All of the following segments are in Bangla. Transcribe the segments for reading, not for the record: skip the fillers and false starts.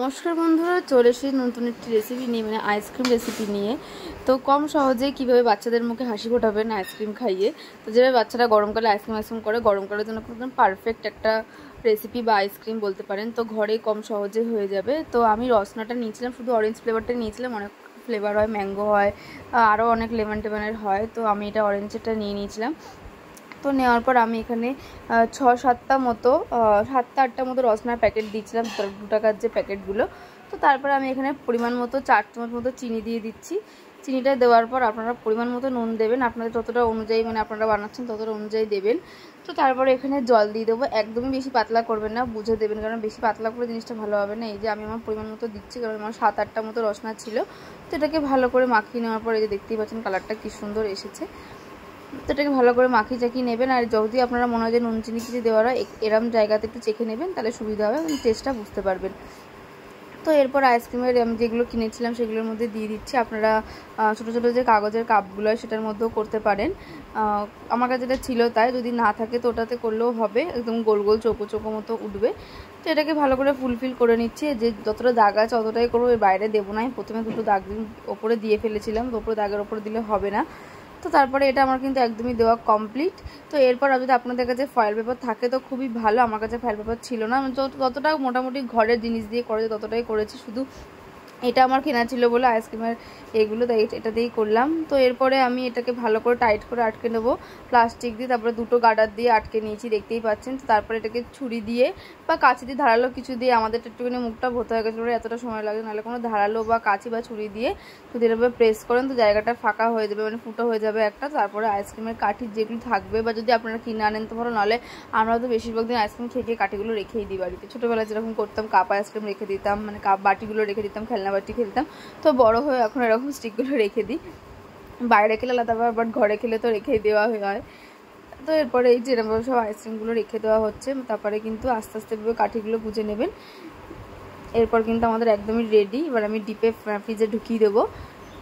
নমস্কার বন্ধুরা, চলে এসেছি নতুন একটি রেসিপি নিয়ে, মানে আইসক্রিম রেসিপি নিয়ে। তো কম সহজে কিভাবে বাচ্চাদের মুখে হাসি ফোটাবেন আইসক্রিম খাইয়ে। তো যেভাবে বাচ্চারা গরমকালে আইসক্রিম করে, গরমকালের জন্য একদম পারফেক্ট একটা রেসিপি বা আইসক্রিম বলতে পারেন। তো ঘরে কম সহজে হয়ে যাবে। তো আমি রসনাটা নিয়েছিলাম, শুধু অরেঞ্জ ফ্লেভারটা নিয়েছিলাম। অনেক ফ্লেভার হয়, ম্যাঙ্গো হয়, আরও অনেক লেমন টেমনের হয়। তো আমি এটা অরেঞ্জটা নিয়ে নিয়েছিলাম। তো নেওয়ার পর আমি এখানে 6-7টা মতো 7-8টা মতো রসনার প্যাকেট দিয়েছিলাম, 2 টাকার যে প্যাকেটগুলো। তো তারপরে আমি এখানে পরিমাণ মতো 4 চামচ মতো চিনি দিয়ে দিচ্ছি। চিনিটা দেওয়ার পর আপনারা পরিমাণ মতো নুন দেবেন, আপনাদের যতটা অনুযায়ী, মানে আপনারা বানাচ্ছেন ততটা অনুযায়ী দেবেন। তো তারপরে এখানে জল দিয়ে দেবো। একদমই বেশি পাতলা করবেন না, বুঝে দেবেন, কারণ বেশি পাতলা করে জিনিসটা ভালো হবে না। এই যে আমি আমার পরিমাণ মতো দিচ্ছি, কারণ আমার 7-8টা মতো রসনা ছিল। তো এটাকে ভালো করে মাখিয়ে নেওয়ার পর এই যে দেখতেই পাচ্ছেন কালারটা কি সুন্দর এসেছে। তো এটাকে ভালো করে মাখিয়ে চাকিয়ে নেবেন। আর যদি আপনারা মনে হয় যে নুন চিনি কিছু দেওয়ার হয়, এরম জায়গাতে একটু চেখে নেবেন, তাহলে সুবিধা হবে, টেস্টটা বুঝতে পারবেন। তো এরপর আইসক্রিমের আমি যেগুলো কিনেছিলাম সেগুলোর মধ্যে দিয়ে দিচ্ছি। আপনারা ছোটো ছোটো যে কাগজের কাপগুলো হয় সেটার মধ্যেও করতে পারেন। আমার কাছে যেটা ছিল তাই, যদি না থাকে তো ওটাতে করলেও হবে, একদম গোল গোল চৌকো চৌকো মতো উঠবে। তো এটাকে ভালো করে ফুলফিল করে নিচ্ছি। যে যতটা দাগ আছে অতটাই করবো, এর বাইরে দেবো না। প্রথমে 2টো দাগ ওপরে দিয়ে ফেলেছিলাম, তো ওপরে দাগের ওপরে দিলে হবে না। তো তারপরে এটা আমার কিন্তু একদমই দেওয়া কমপ্লিট। তো এরপর যদি আপনাদের কাছে ফয়েল পেপার থাকে তো খুবই ভালো। আমার কাছে ফয়েল পেপার ছিল না, যতটা মোটামুটি ঘরের জিনিস দিয়ে করেছে ততটাই করেছি। শুধু এটা আমার কেনা ছিল বলে আইসক্রিমের এগুলো, তাই এটা দিয়েই করলাম। তো এরপরে আমি এটাকে ভালো করে টাইট করে আটকে নেবো প্লাস্টিক দিয়ে। তারপরে 2টো গার্ডার দিয়ে আটকে নিয়েছি, দেখতেই পাচ্ছেন। তো তারপরে এটাকে ছুরি দিয়ে বা কাঁচি দিয়ে, ধারালো কিছু দিয়ে, আমাদের একটুখানি মুখটা ভর্তি হয়ে গেছিলো, এতটা সময় লাগে, নাহলে কোনো ধারালো বা কাঁচি বা ছুরি দিয়ে যদি এভাবে প্রেস করেন তো জায়গাটা ফাঁকা হয়ে যাবে, মানে ফুটো হয়ে যাবে একটা। তারপরে আইসক্রিমের কাঠি যেগুলো থাকবে, বা যদি আপনারা কিনে আনেন তো ভালো, নাহলে আমরা তো বেশিরভাগ দিন আইসক্রিম খেয়ে কাঠিগুলো রেখেই দিই বাড়িতে। ছোটোবেলায় যেরকম করতাম, কাপ আইসক্রিম রেখে দিতাম, মানে কাপ বাটিগুলো রেখে দিতাম, খেলনা বাটি খেলতাম। তো বড় হয়ে এখন এরকম স্টিকগুলো রেখে দিই, বাইরে খেলে আলাদাভাবে, বাট ঘরে খেলে তো রেখেই দেওয়া হয়। তো এরপরে এই যে এরকম সব আইসক্রিমগুলো রেখে দেওয়া হচ্ছে। তারপরে কিন্তু আস্তে আস্তে কাঠিগুলো গুঁজে নেবেন। এরপর কিন্তু আমাদের একদমই রেডি। এবার আমি ডিপে ফ্রিজে ঢুকিয়ে দেবো।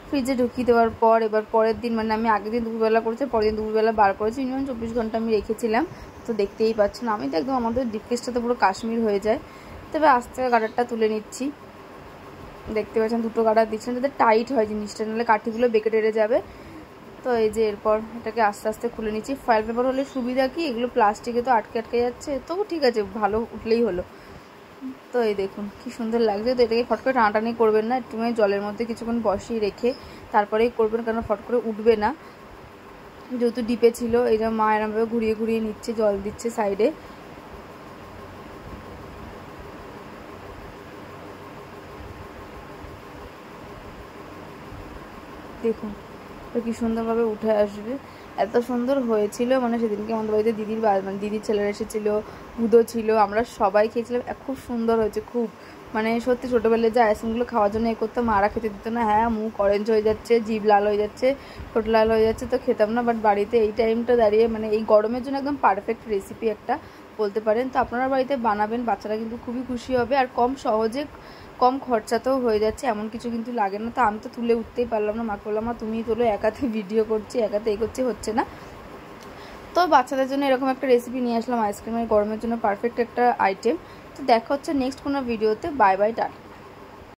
ফ্রিজে ঢুকিয়ে দেওয়ার পর এবার পরের দিন, মানে আমি আগের দিন দুপুরবেলা করেছি, পরের দিন দুপুরবেলা বার করেছি, মিনিমাম 24 ঘন্টা আমি রেখেছিলাম। তো দেখতেই পাচ্ছেন আমি তো একদম, আমাদের ডিপ ফ্রিজটা তো পুরো কাশ্মীর হয়ে যায়। তবে আস্তে গার্ডারটা তুলে নিচ্ছি। দেখতে পাচ্ছেন 2টো গার্ডার দিচ্ছেন যাতে টাইট হয় জিনিসটা, নাহলে কাঠিগুলো বেঁকে টেরে যাবে। তো এই যে এরপর এটাকে আস্তে আস্তে খুলে নিচ্ছি। ফয়েল পেপার হলে সুবিধা কি, এগুলো প্লাস্টিকে তো আটকে আটকে যাচ্ছে, তবু ঠিক আছে, ভালো উঠলেই হলো। তো এই দেখুন কি সুন্দর লাগছে। তো এটাকে ফট করে টানাটানি করবেন না, একটু জলের মধ্যে কিছুক্ষণ বসিয়ে রেখে তারপরেই করবেন, কারণ ফট করে উঠবে না, যেহেতু ডিপে ছিল। এই যে মা এরমভাবে ঘুরিয়ে ঘুরিয়ে নিচ্ছে, জল দিচ্ছে সাইডে। দেখুন তো কি সুন্দরভাবে উঠে আসবে, এত সুন্দর হয়েছিল। মানে সেদিনকে আমাদের বাড়িতে দিদির ছেলেরা এসেছিলো, বুধো ছিল, আমরা সবাই খেয়েছিলাম। খুব সুন্দর হয়েছে, খুব, মানে সত্যি ছোটোবেলায় যে আইসক্রিমগুলো খাওয়ার জন্য করতাম, মারা খেতে দিত না। হ্যাঁ, মুখ অরেঞ্জ হয়ে যাচ্ছে, জিভ লাল হয়ে যাচ্ছে, ঠোঁট লাল হয়ে যাচ্ছে, তো খেতাম না। বাট বাড়িতে এই টাইমটা দাঁড়িয়ে, মানে এই গরমের জন্য একদম পারফেক্ট রেসিপি একটা বলতে পারেন। তো আপনারা বাড়িতে বানাবেন, বাচ্চারা কিন্তু খুবই খুশি হবে। আর কম সহজে কম খরচাতেও হয়ে যাচ্ছে, এমন কিছু কিন্তু লাগে না। তো আমি তো তুলে উঠতেই পারলাম না, মাকে বললাম মা তুমিই তোলো, একাতে ভিডিও করছি, একাতে এগোচ্ছি, হচ্ছে না। তো বাচ্চাদের জন্য এরকম একটা রেসিপি নিয়ে আসলাম আইসক্রিমের, গরমের জন্য পারফেক্ট একটা আইটেম। তো দেখা হচ্ছে নেক্সট কোনো ভিডিওতে। Bye bye, tata.